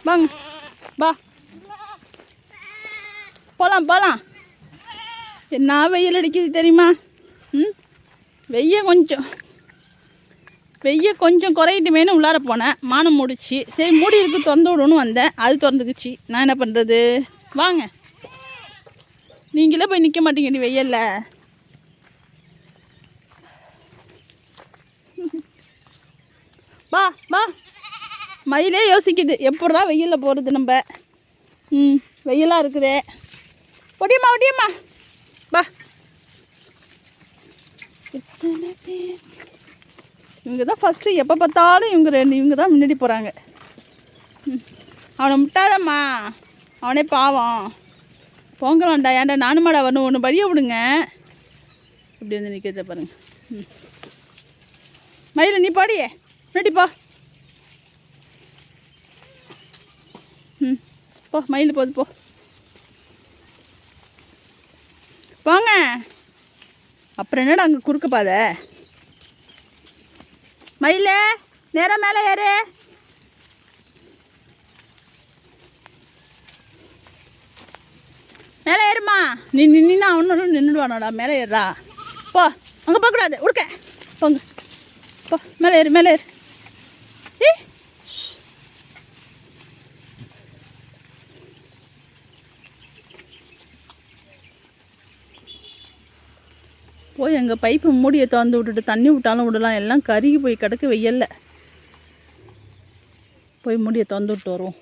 வாங்க வா போகலாம் போகலாம். என்ன வெயில் அடிக்குது தெரியுமா? வெய்ய கொஞ்சம் குறையிட்டுமேனு உள்ளார போனேன். மானம் மூடிச்சு. சரி மூடி இருக்கு திறந்து விடணும்னு வந்தேன். அது திறந்துக்குச்சு. நான் என்ன பண்ணுறது? வாங்க, நீங்களே போய் நிற்க மாட்டீங்க நீ வெயில்ல. வா வா. மயிலே யோசிக்குது எப்படா வெயிலில் போகிறது நம்ம. வெயிலாக இருக்குதே. ஒடியம்மா வா. எத்தனை பேர் இவங்க தான் ஃபஸ்ட்டு. எப்போ பார்த்தாலும் இவங்க தான் முன்னாடி போகிறாங்க. அவனை முட்டாதம்மா, அவனே பாவம். பொங்கலாம்டா. ஏன்டா நானுமாடா வரணும், ஒன்று வழியை விடுங்க. இப்படி வந்து நிற்கிறத பாருங்க. மயில் நீ பாடியே முன்னாடி போ. போ மயில் போகுது போ. போங்க. அப்புறம் என்னடா அங்கே குறுக்க பாத. மயில நேரம் மேலே ஏறு. மேலே ஏறுமா. நீ நின்னா ஒன்று நின்றுடுவானோடா. மேலே ஏறுறா. போ. அங்கே போகக்கூடாது. உடுக்க போங்க. போ மேலே ஏறு மேலே ஏறு. போய் எங்கள் பைப்பு மூடியை திறந்து விட்டுட்டு தண்ணி விட்டாலும் விடலாம். எல்லாம் கருகி போய் கிடக்கு வெயில்ல. போய் மூடியை திறந்து விட்டு வருவோம்.